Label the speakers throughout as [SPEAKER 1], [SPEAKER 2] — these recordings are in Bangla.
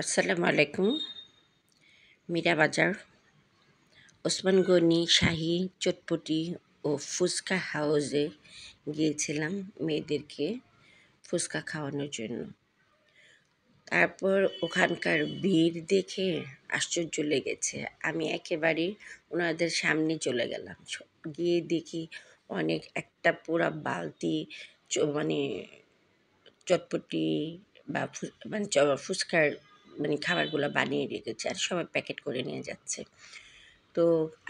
[SPEAKER 1] আসসালামু আলাইকুম। মীরা বাজার, ওসমান গনি শাহী চটপটি ও ফুচকা হাউসে গিয়েছিলাম মেয়েদেরকে ফুচকা খাওয়ানোর জন্য। তারপর ওখানকার ভিড় দেখে আশ্চর্য লেগেছে। আমি একেবারেই ওনাদের সামনে চলে গেলাম। গিয়ে দেখি একটা পুরা বালতি মানে চটপটি বা মানে ফুচকার মানে খাবারগুলো বানিয়ে রেখেছে আর সবাই প্যাকেট করে নিয়ে যাচ্ছে। তো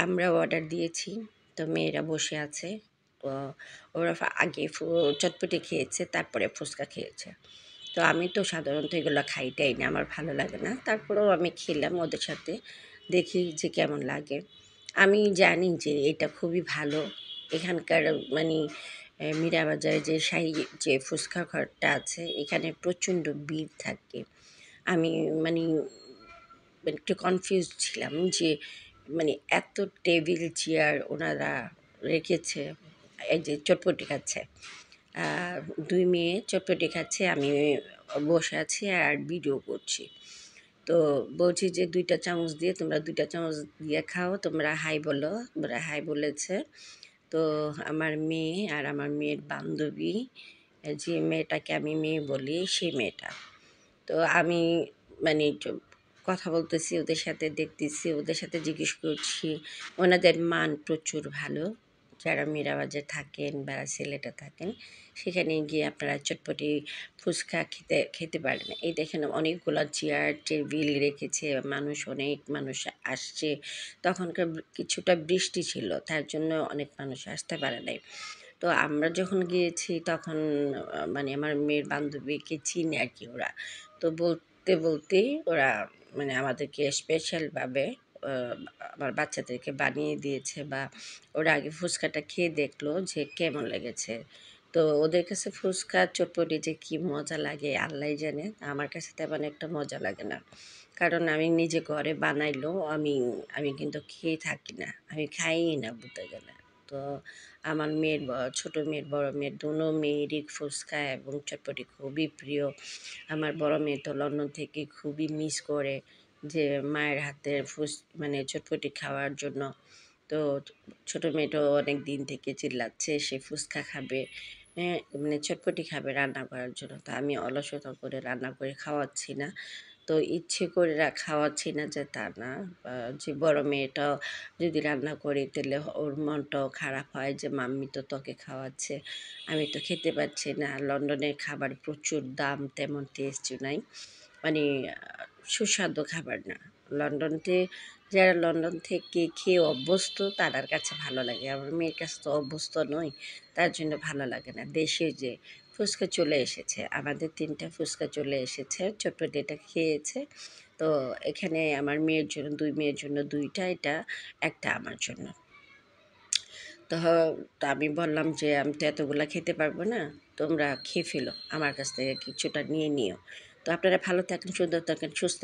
[SPEAKER 1] আমরা অর্ডার দিয়েছি, তো মেয়েরা বসে আছে। তো ওরা আগে চটপটি খেয়েছে, তারপরে ফুচকা খেয়েছে। তো আমি তো সাধারণত এগুলো খাইটাই না, আমার ভালো লাগে না। তারপরেও আমি খেলাম ওদের সাথে, দেখি যে কেমন লাগে। আমি জানি যে এটা খুবই ভালো। এখানকার মানে মীরাবাজারে যে শাহী যে ফুচকা ঘরটা আছে, এখানে প্রচণ্ড ভিড় থাকে। আমি মানে একটু কনফিউজড ছিলাম যে মানে এত টেবিল চেয়ার ওনারা রেখেছে, এই যে চটপটি খাচ্ছে, আহ, দুই মেয়ে চটপটি খাচ্ছে, আমি বসে আছি আর ভিডিও করছি। তো বলছি যে 2টা চামচ দিয়ে, তোমরা 2টা চামচ দিয়ে খাও, তোমরা হাই বলো। ওরা হাই বলেছে। তো আমার মেয়ে আর আমার মেয়ের বান্ধবী, যে মেয়েটাকে আমি মেয়ে বলি, সেই মেয়েটা, তো আমি মানে কথা বলতেছি ওদের সাথে, দেখতেছি ওদের সাথে, জিজ্ঞেস করছি। ওনাদের মান প্রচুর ভালো। যারা মীরাবাজারে থাকেন বা সিলেটে থাকেন, সেখানে গিয়ে আপনারা চটপটি ফুচকা খেতে খেতে পারেন। এই দেখেন অনেকগুলো চেয়ার টেবিল রেখেছে, অনেক মানুষ আসছে। তখনকার কিছুটা বৃষ্টি ছিল, তার জন্য অনেক মানুষ আসতে পারে নাই। তো আমরা যখন গিয়েছি তখন মানে আমার মেয়ের বান্ধবীকে চিনে আর কি ওরা। তো বলতে বলতেই ওরা মানে আমাদেরকে স্পেশালভাবে আমার বাচ্চাদেরকে বানিয়ে দিয়েছে, বা ওরা আগে ফুচকাটা খেয়ে দেখলো যে কেমন লেগেছে। তো ওদের কাছে ফুচকা চটপটি যে কী মজা লাগে আল্লাহই জানে, আমার কাছে তেমন একটা মজা লাগে না। কারণ আমি নিজে ঘরে বানাইলেও আমি আমি কিন্তু খেয়ে থাকি না, আমি খাইই না বলতে গেলে। তো আমার মেয়ের ছোটো মেয়ের বড় মেয়ের দোনো মেয়েরই ফুচকা এবং চটপটি খুবই প্রিয়। আমার বড় মেয়ে তো লন্ডন থেকে খুবই মিস করে যে মায়ের হাতের মানে চটপটি খাওয়ার জন্য। তো ছোটো মেয়েটাও অনেক দিন থেকে চিল্লাচ্ছে সে ফুচকা খাবে, হ্যাঁ মানে চটপটি খাবে রান্না করার জন্য। তো আমি অলসতা করে রান্না করে খাওয়াচ্ছি না। তো ইচ্ছে করে খাওয়াচ্ছি না যে তা না, যে বড় মেয়েটাও যদি রান্না করি তাহলে ওর মনটাও খারাপ হয় যে মাম্মি তো তোকে খাওয়াচ্ছে, আমি তো খেতে পারছি না। লন্ডনের খাবার প্রচুর দাম, তেমন টেস্ট নাই, মানে সুস্বাদু খাবার না। লন্ডনতে যারা লন্ডন থেকে খেয়ে অভ্যস্ত তাদের কাছে ভালো লাগে, আমার মেয়ের কাছে তো অভ্যস্ত নই, তার জন্য ভালো লাগে না। দেশে যে ফুচকা চলে এসেছে, আমাদের 3টা ফুচকা চলে এসেছে, চটপটিটা খেয়েছে। তো এখানে আমার মেয়ের জন্য, 2 মেয়ের জন্য 2টা, এটা একটা আমার জন্য। তো তো আমি বললাম যে আমি তো এতগুলা খেতে পারবো না, তোমরা খেয়ে ফেলো, আমার কাছ থেকে কিছুটা নিয়ে নিও। তো আপনারা ভালো থাকেন, সুন্দর থাকেন, সুস্থ